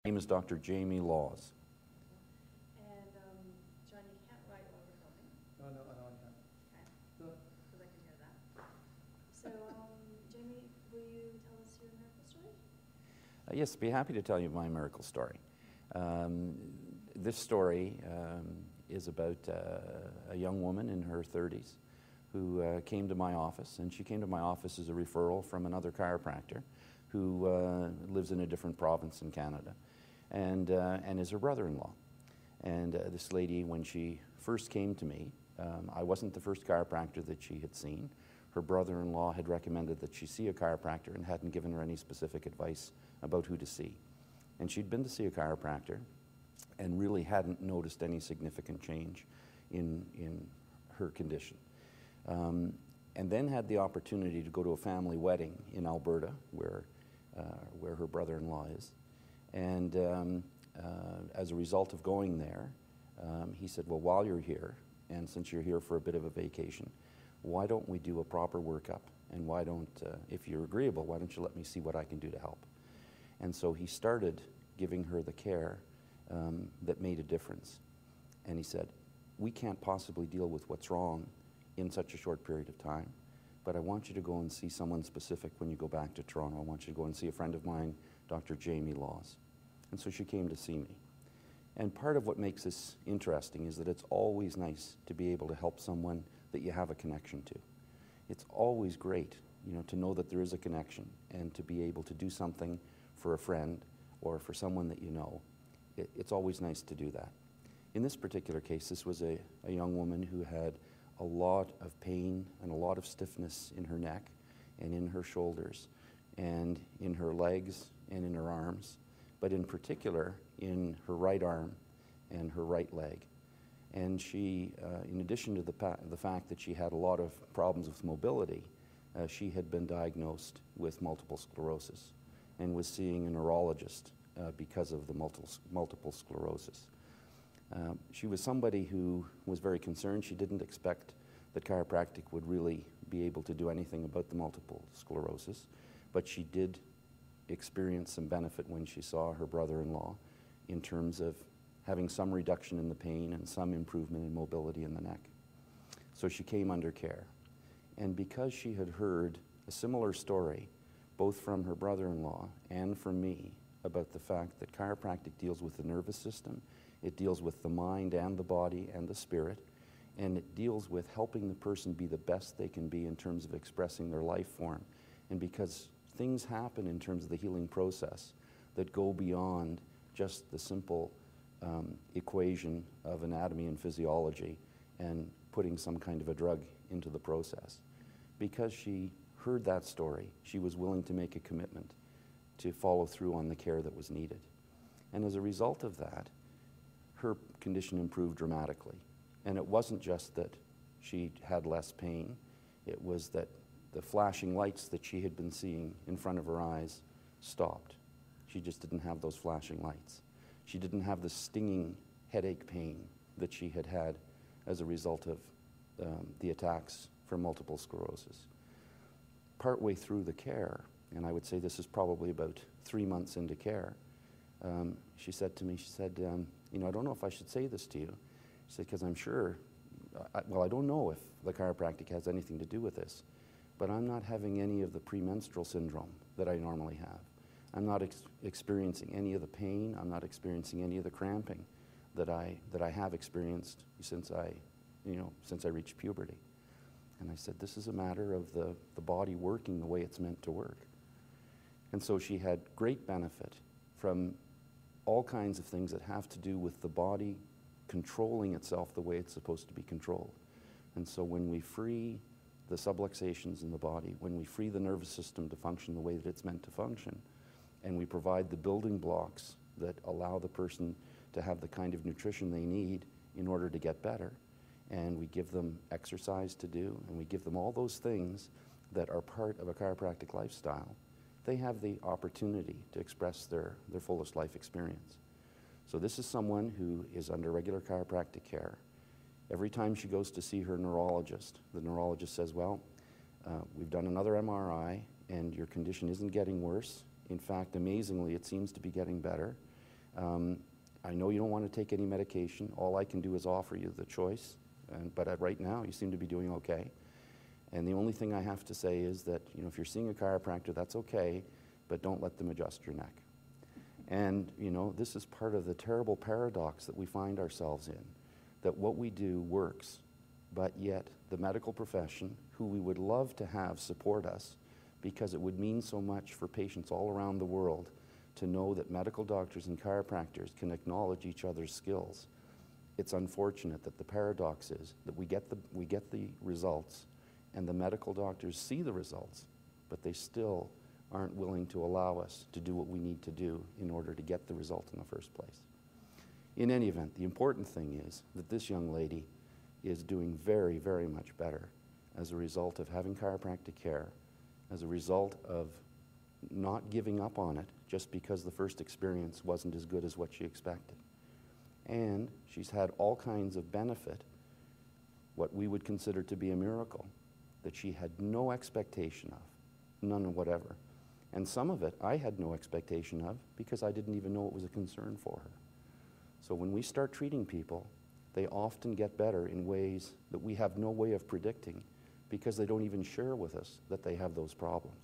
My name is Dr. Jamie Laws. And John, you can't write while you're filming. No, no, I can't. Okay, No. because I can hear that. So, Jamie, will you tell us your miracle story? Yes, be happy to tell you my miracle story. This story is about a young woman in her 30s who came to my office, and she came to my office as a referral from another chiropractor who lives in a different province in Canada, and is her brother-in-law. And this lady, when she first came to me, I wasn't the first chiropractor that she had seen. Her brother-in-law had recommended that she see a chiropractor and hadn't given her any specific advice about who to see. And she'd been to see a chiropractor and really hadn't noticed any significant change in her condition. And then had the opportunity to go to a family wedding in Alberta, where her brother-in-law is. And as a result of going there, he said, well, while you're here, and since you're here for a bit of a vacation, why don't we do a proper workup? And why don't, if you're agreeable, why don't you let me see what I can do to help? And so he started giving her the care that made a difference. And he said, we can't possibly deal with what's wrong in such a short period of time, but I want you to go and see someone specific when you go back to Toronto. I want you to go and see a friend of mine, Dr. Jamie Laws. And so she came to see me. And part of what makes this interesting is that it's always nice to be able to help someone that you have a connection to. It's always great, to know that there is a connection and to be able to do something for a friend or for someone that you know. It's always nice to do that. In this particular case, this was a young woman who had a lot of pain and a lot of stiffness in her neck and in her shoulders and in her legs and in her arms, but in particular in her right arm and her right leg. And she, in addition to the fact that she had a lot of problems with mobility, she had been diagnosed with multiple sclerosis and was seeing a neurologist because of the multiple sclerosis. She was somebody who was very concerned. She didn't expect that chiropractic would really be able to do anything about the multiple sclerosis, but she did experience some benefit when she saw her brother-in-law in terms of having some reduction in the pain and some improvement in mobility in the neck. So she came under care. And because she had heard a similar story, both from her brother-in-law and from me, about the fact that chiropractic deals with the nervous system, it deals with the mind and the body and the spirit, and it deals with helping the person be the best they can be in terms of expressing their life form. And because things happen in terms of the healing process that go beyond just the simple equation of anatomy and physiology and putting some kind of a drug into the process. Because she heard that story, she was willing to make a commitment to follow through on the care that was needed. And as a result of that, her condition improved dramatically. And it wasn't just that she had less pain, it was that the flashing lights that she had been seeing in front of her eyes stopped. She just didn't have those flashing lights. She didn't have the stinging headache pain that she had had as a result of the attacks from multiple sclerosis. Partway through the care, and I would say this is probably about 3 months into care, she said to me, she said, I don't know if I should say this to you. She said, because I'm sure, I don't know if the chiropractic has anything to do with this, but I'm not having any of the premenstrual syndrome that I normally have. I'm not experiencing any of the pain. I'm not experiencing any of the cramping that I have experienced since I reached puberty. And I said, this is a matter of the body working the way it's meant to work. And so she had great benefit from all kinds of things that have to do with the body controlling itself the way it's supposed to be controlled. And so when we free the subluxations in the body, when we free the nervous system to function the way that it's meant to function, and we provide the building blocks that allow the person to have the kind of nutrition they need in order to get better, and we give them exercise to do, and we give them all those things that are part of a chiropractic lifestyle, they have the opportunity to express their fullest life experience. So this is someone who is under regular chiropractic care. Every time she goes to see her neurologist, the neurologist says, well, we've done another MRI and your condition isn't getting worse. In fact, amazingly, it seems to be getting better. I know you don't want to take any medication. All I can do is offer you the choice, but right now you seem to be doing okay. And the only thing I have to say is that, you know, if you're seeing a chiropractor, that's okay, but don't let them adjust your neck. And, you know, this is part of the terrible paradox that we find ourselves in, that what we do works, but yet the medical profession, who we would love to have support us, because it would mean so much for patients all around the world to know that medical doctors and chiropractors can acknowledge each other's skills. It's unfortunate that the paradox is that we get the results, and the medical doctors see the results, but they still aren't willing to allow us to do what we need to do in order to get the result in the first place. In any event, the important thing is that this young lady is doing very, very much better as a result of having chiropractic care, as a result of not giving up on it just because the first experience wasn't as good as what she expected. And she's had all kinds of benefit, what we would consider to be a miracle, that she had no expectation of, none whatever. And some of it I had no expectation of because I didn't even know it was a concern for her. So when we start treating people, they often get better in ways that we have no way of predicting because they don't even share with us that they have those problems.